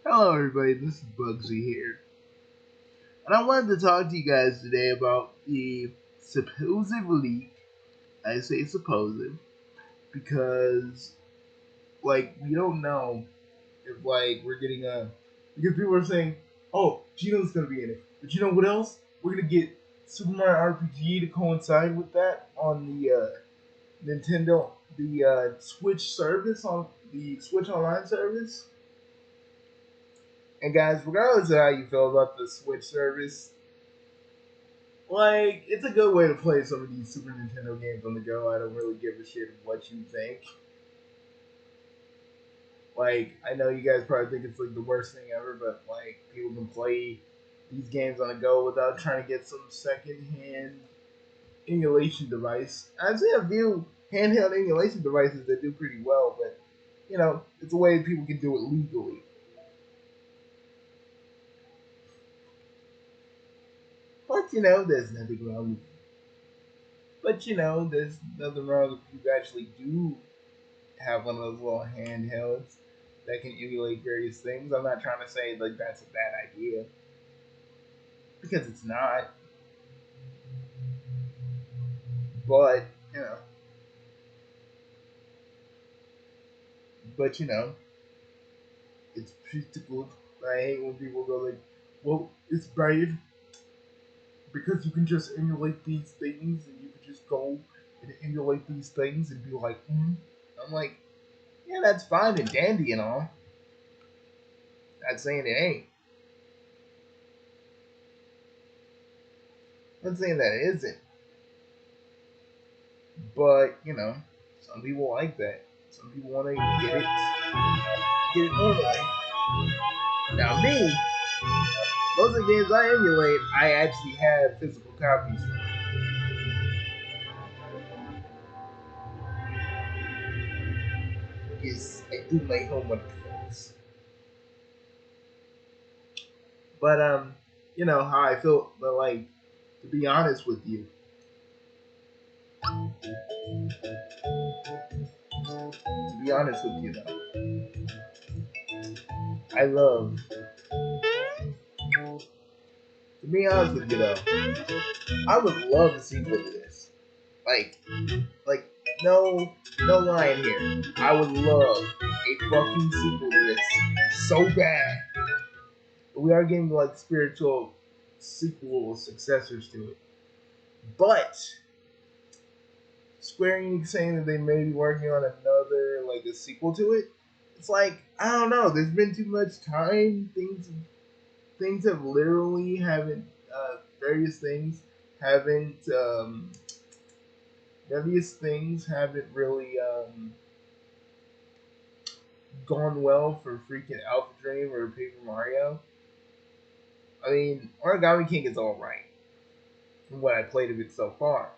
Hello, everybody. This is Bugsy here, and I wanted to talk to you guys today about the supposed leak. I say supposed because, we don't know if we're getting a because people are saying, "Oh, Gino's gonna be in it," but you know what else? We're gonna get Super Mario RPG to coincide with that on the Nintendo, the Switch service on the Switch Online service. And guys, regardless of how you feel about the Switch service, it's a good way to play some of these Super Nintendo games on the go. I don't really give a shit what you think. I know you guys probably think it's the worst thing ever, but people can play these games on the go without trying to get some second-hand emulation device. I've seen a few handheld emulation devices that do pretty well, but it's a way people can do it legally. But there's nothing wrong with But there's nothing wrong if you actually do have one of those little handhelds that can emulate various things. I'm not trying to say that's a bad idea because it's not. But you know, but it's pretty good. I hate when people go "Well, it's bad because you can just emulate these things and you can just go and emulate these things and be like, mm." I'm like, yeah, that's fine and dandy and all. Not saying it ain't. Not saying that it isn't. But some people like that. Some people want to get it normally. Now me, most of the games I emulate, I actually have physical copies. Yes, I do my homework, folks. But you know how I feel. But to be honest with you, though, I love. To be honest with you, though, I would love a sequel to this. Like, like no lying here. I would love a fucking sequel to this so bad. We are getting spiritual sequel successors to it, but Square Enix saying that they may be working on another a sequel to it. It's I don't know. There's been too much time. Things have literally haven't various things haven't various things haven't really gone well for freaking Alpha Dream or Paper Mario. I mean, Origami King is all right from what I played of it so far,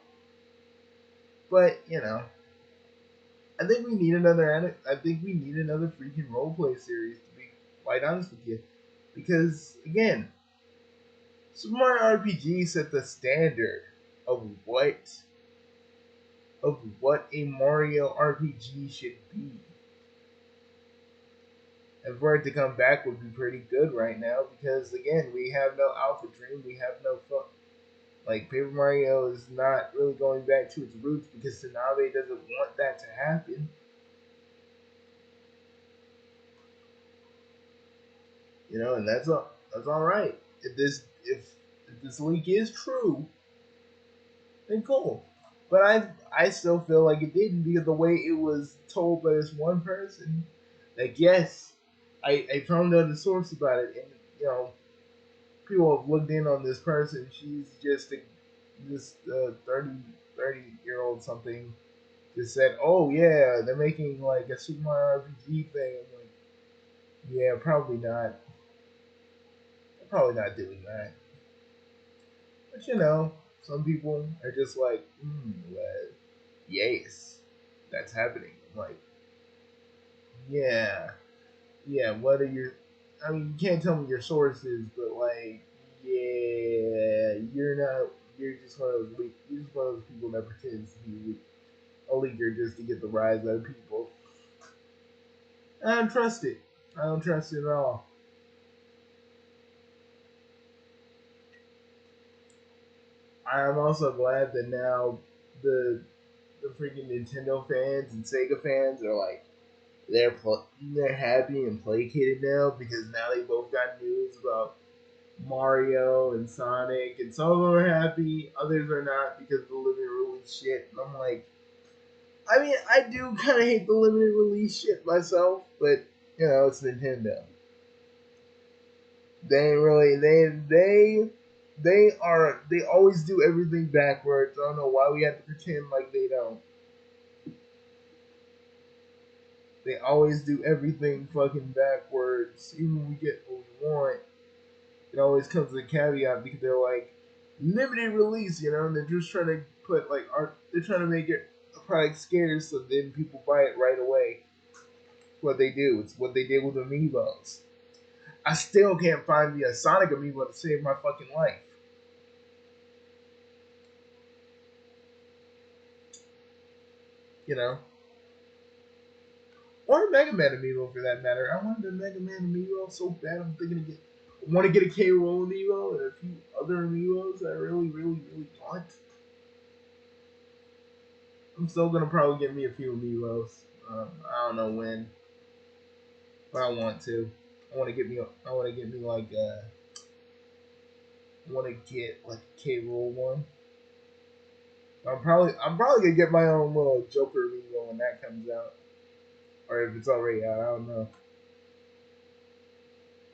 but I think we need another. I think we need another freaking roleplay series. To be quite honest with you, because again, Super Mario RPG set the standard of what a Mario RPG should be. And for it to come back would be pretty good right now because again, we have no Alpha Dream, we have no fun. Paper Mario is not really going back to its roots because Tanabe doesn't want that to happen. And that's all right. If this leak is true, then cool. But I still feel like it didn't because the way it was told by this one person, yes, I found out the source about it, and people have looked in on this person. She's just this 30 year old something. Just said, oh yeah, they're making a Super Mario RPG thing. I'm like, yeah, probably not. They're probably not doing that. But some people are just well, yes, that's happening. I'm like, yeah, yeah. What are your? I mean, you can't tell me your sources, but yeah, you're not. You're just one of those You're just one of those people that pretends to be a leaker just to get the rise out of people. I don't trust it. I don't trust it at all. I'm also glad that now the the freaking Nintendo fans and Sega fans are like they're happy and placated now because now they both got news about Mario and Sonic, and some of them are happy, others are not because of the limited release shit. And I'm like, I mean, I do kind of hate the limited release shit myself, but you know, it's Nintendo. They ain't really they always do everything backwards. I don't know why we have to pretend like they don't. They always do everything fucking backwards. Even when we get what we want, it always comes with a caveat because they're like limited release, you know, and they're just trying to put like art. They're trying to make it a product scarce so then people buy it right away. It's what they do. It's what they did with Amiibos. I still can't find the Sonic Amiibo to save my fucking life. You know, or Mega Man amiibo for that matter. I wanted a Mega Man amiibo so bad. I'm thinking to get. I want to get a K. Rool amiibo and a few other amiibos that I really, really, really want. I'm still gonna probably get me a few amiibos. I don't know when, but I want to. I want to get me. I want to get me like. I want to get like a K. Rool one. I'm probably gonna get my own little Joker amiibo when that comes out, or if it's already out. I don't know.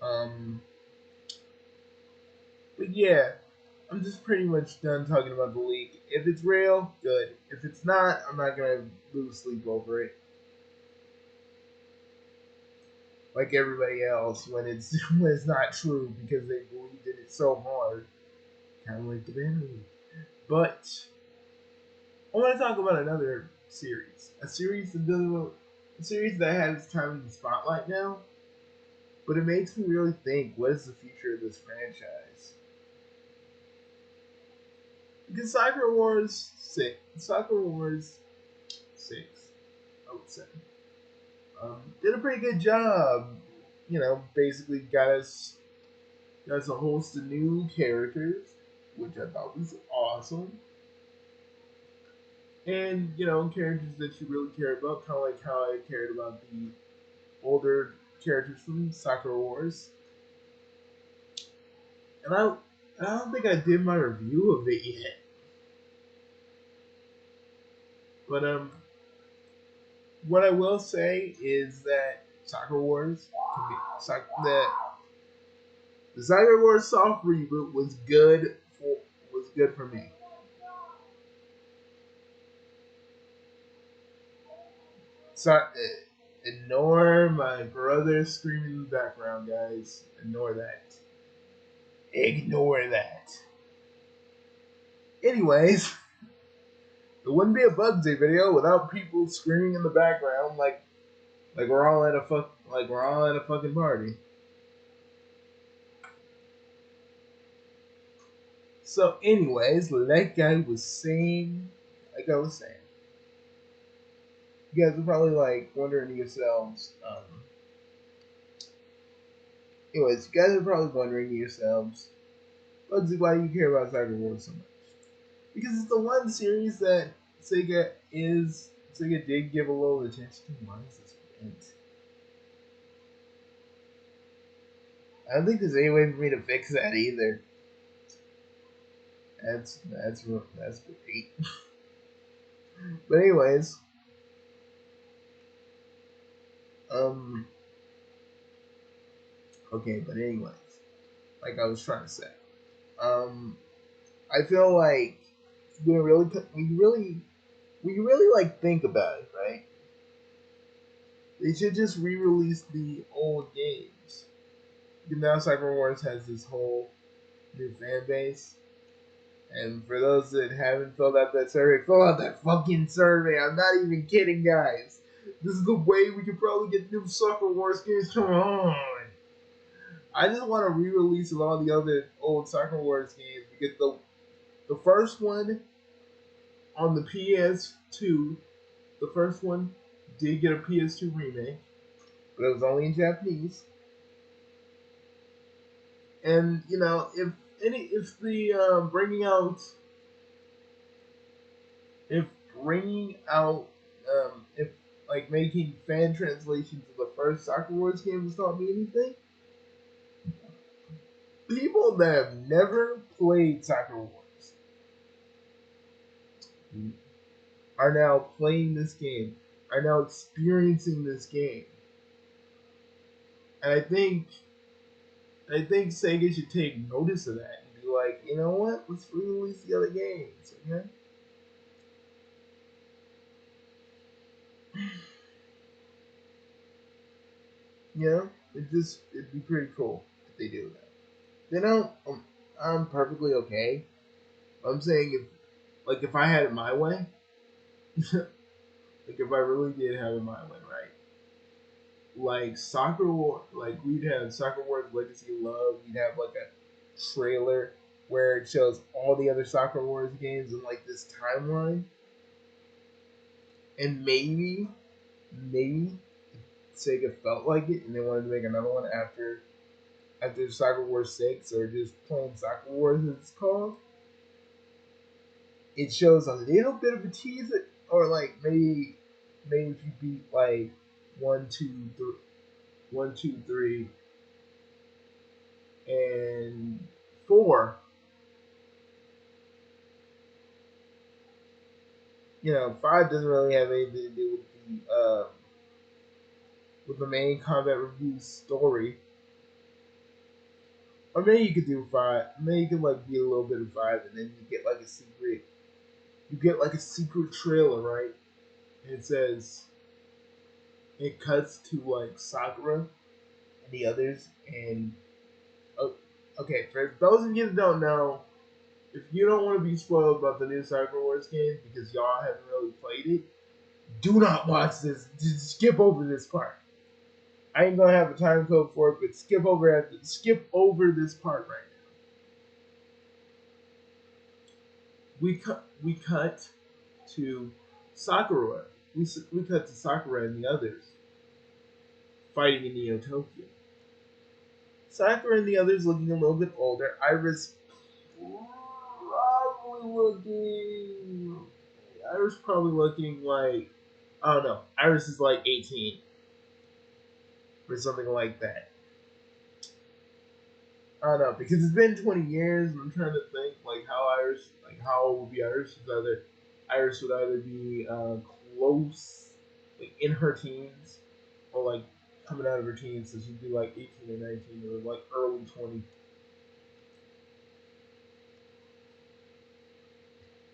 Um, but yeah, I'm just pretty much done talking about the leak. If it's real, good. If it's not, I'm not gonna lose sleep over it. Like everybody else, when it's when it's not true because they believed in it so hard, kind of like the band. But I want to talk about another series, a series that has time in the spotlight now. But it makes me really think: what is the future of this franchise? Because Sakura Wars 6, I would say, did a pretty good job. You know, basically got us a host of new characters, which I thought was awesome. And you know, characters that you really care about, kind of like how I cared about the older characters from Sakura Wars. And I don't think I did my review of it yet, but what I will say is that Sakura Wars can be that the Sakura Wars soft reboot was good for me. So ignore my brother screaming in the background, guys. Ignore that. Ignore that. Anyways, it wouldn't be a Bugsy video without people screaming in the background like we're all at a fucking party. So, anyways, like I was saying, you guys are probably like wondering to yourselves. Anyways, you guys are probably wondering to yourselves, Bugsy, why do you care about Sakura Wars so much? Because it's the one series that Sega did give a little attention to. Why is this bent? I don't think there's any way for me to fix that either. That's great. But anyways, um, okay. But anyways, like I was trying to say, um, I feel like we really, we really like think about it, right? They should just re-release the old games. Because now Cyber Wars has this whole new fan base. And for those that haven't filled out that survey, fill out that fucking survey. I'm not even kidding, guys. This is the way we could probably get new Soccer Wars games. Come on. I just want to re-release of all the other old Soccer Wars games because the first one on the PS2, the first one did get a PS2 remake, but it was only in Japanese. And you know, if the bringing out if bringing out, if like making fan translations of the first Sakura Wars game has taught me anything, people that have never played Sakura Wars are now playing this game, are now experiencing this game. And I think Sega should take notice of that and be like, you know what? Let's re-release the other games, okay? You know, it'd be pretty cool if they do that. They don't. I'm perfectly okay. I'm saying if I had it my way, like if I really did have it my way, right? Like Soccer War, like we'd have Soccer Wars Legacy of Love. We'd have like a trailer where it shows all the other Soccer Wars games in like this timeline, and maybe Sega felt like it and they wanted to make another one after Soccer Wars 6 or just plain Soccer Wars as it's called. It shows a little bit of a teaser, or like maybe if you beat like one, two, three, 1, 2, 3, and 4, you know, 5 doesn't really have anything to do with the main combat review story. Or maybe you could do 5. Maybe you could like be a little bit of 5, and then you get like a secret. You get like a secret trailer, right? And it cuts to like Sakura and the others, and oh, okay, for those of you that don't know, if you don't want to be spoiled about the new Sakura Wars game because y'all haven't really played it, do not watch this. Just skip over this part. I ain't gonna have a time code for it, but skip over this part right now. We cut to Sakura. We cut to Sakura and the others fighting in Neo Tokyo. Sakura and the others looking a little bit older. Iris probably looking. Iris probably looking like, I don't know. Iris is like 18 or something like that. I don't know because it's been 20 years, and I'm trying to think like how old would be Iris? Iris would either be close, like in her teens, or like coming out of her teens, so she'd be like 18 or 19 or like early 20.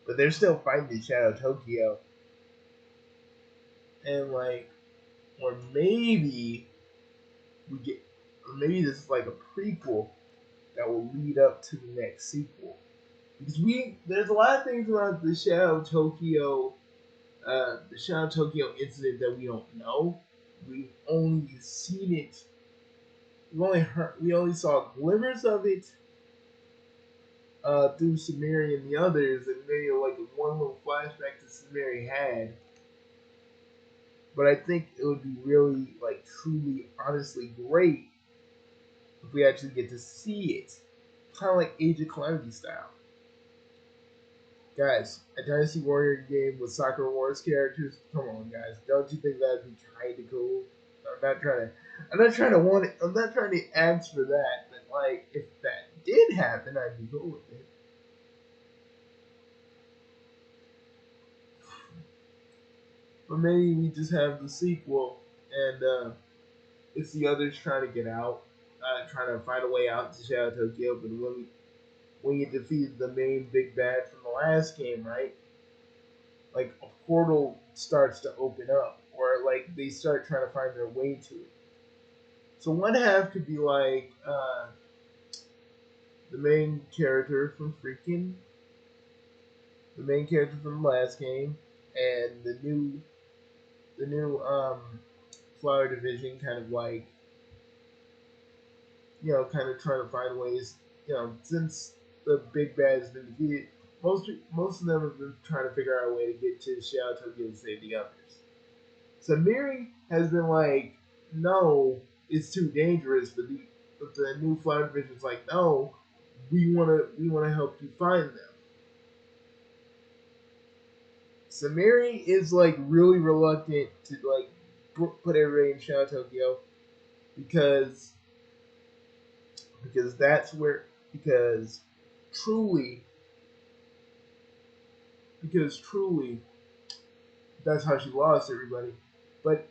But they're still fighting in Shadow Tokyo, and like, or we get, or maybe this is like a prequel that will lead up to the next sequel. Because there's a lot of things about the Shadow Tokyo incident that we don't know. We've only seen it. We only saw glimmers of it through Samiri and the others, and maybe like one little flashback that Samiri had. But I think it would be really, like, truly, honestly great if we actually get to see it, kind of like Age of Calamity style. Guys, a Dynasty Warrior game with Sakura Wars characters. Come on, guys, don't you think that'd be kind of cool? I'm not trying to. I'm not trying to want it. I'm not trying to ask for that. But like, if that did happen, I'd be cool with it. But maybe we just have the sequel, and it's the others trying to get out, trying to find a way out to Shadow Tokyo. But when you defeat the main big bad from the last game, right? Like a portal starts to open up, or like they start trying to find their way to it. So one half could be like the main character from the main character from the last game, and the new Flower Division, kind of like, kind of trying to find ways, since the big bad has been defeated. Most of them have been trying to figure out a way to get to Shadow Tokyo to save the others. So Miri has been like, no, it's too dangerous. But the new Flower Division's like, no, we wanna help you find them. Samiri is like really reluctant to like put everybody in Shadow Tokyo because that's where because truly truly that's how she lost everybody. But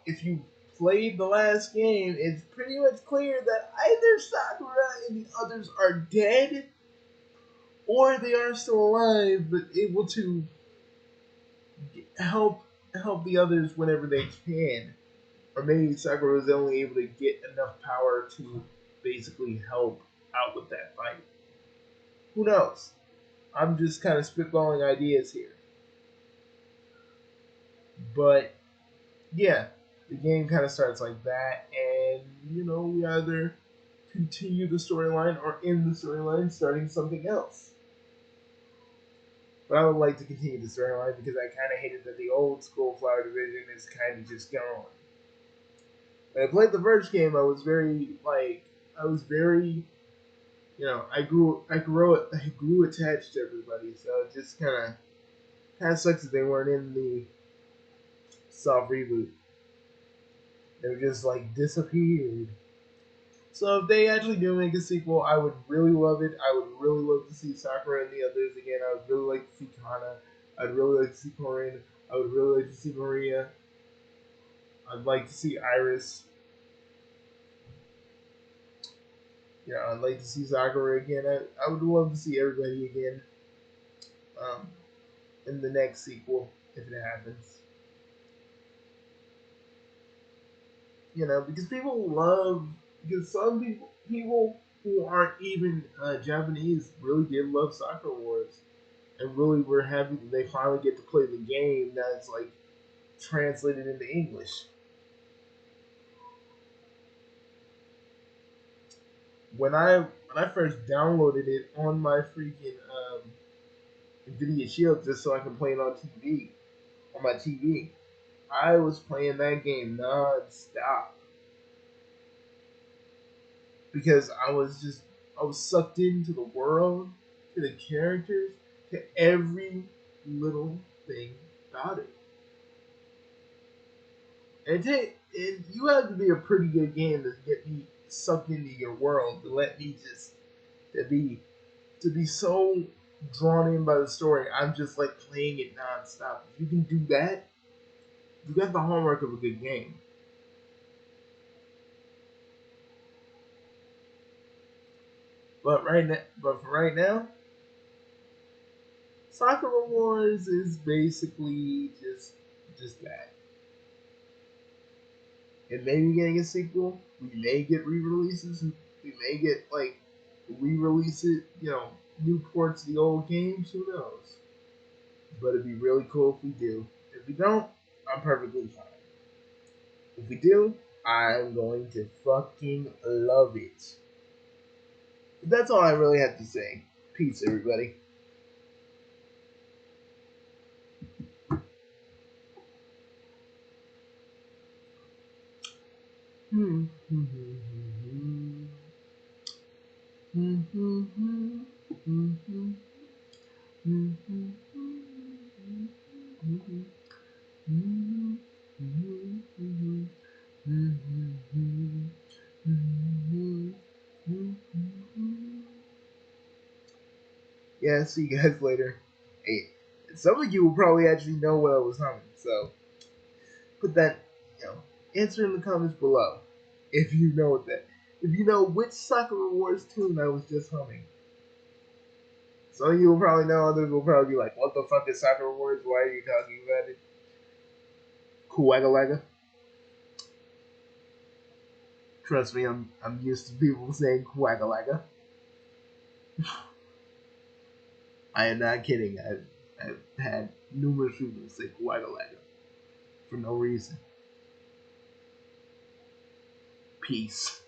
if you played the last game, it's pretty much clear that either Sakura and the others are dead, or they are still alive but able to help the others whenever they can. Or maybe Sakura was only able to get enough power to basically help out with that fight. Who knows? I'm just kind of spitballing ideas here. But yeah, the game kind of starts like that, and we either continue the storyline or end the storyline starting something else. But I would like to continue the storyline because I kind of hated that the old school Flower Division is kind of just gone. When I played the first game, I was very I grew attached to everybody. So it just kind of sucks that they weren't in the soft reboot. They were just like disappeared. So if they actually do make a sequel, I would really love it. I would really love to see Sakura and the others again. I would really like to see Kana. I'd really like to see Corinne. I would really like to see Maria. I'd like to see Iris. I'd like to see Sakura again. I would love to see everybody again um, in the next sequel if it happens. Because because some people who aren't even Japanese really did love Sakura Wars and really were happy that they finally get to play the game that's like translated into English. When I first downloaded it on my freaking Nvidia Shield just so I can play it on my TV, I was playing that game non-stop because I was sucked into the world, to the characters, to every little thing about it. And you have to be a pretty good game to get me sucked into your world, to let me just to be so drawn in by the story. I'm just like playing it nonstop. If you can do that, you got the hallmark of a good game. But for right now, Sakura Wars is basically just that. It may be getting a sequel. We may get re-releases. We may get like re-release it. New ports of the old games. Who knows? But it'd be really cool if we do. If we don't, I'm perfectly fine. If we do, I'm going to fucking love it. But that's all I really have to say. Peace, everybody. Yeah, see you guys later. Hey, some of you will probably actually know what I was humming, so put that, answer in the comments below if you know that. If you know which Sakura Wars tune I was just humming. Some of you will probably know, others will probably be like, what the fuck is Sakura Wars? Why are you talking about it? Kuwagalaga. Trust me, I'm used to people saying Kuwagalaga. I am not kidding. I've had numerous people say Kuwagalaga for no reason. Peace.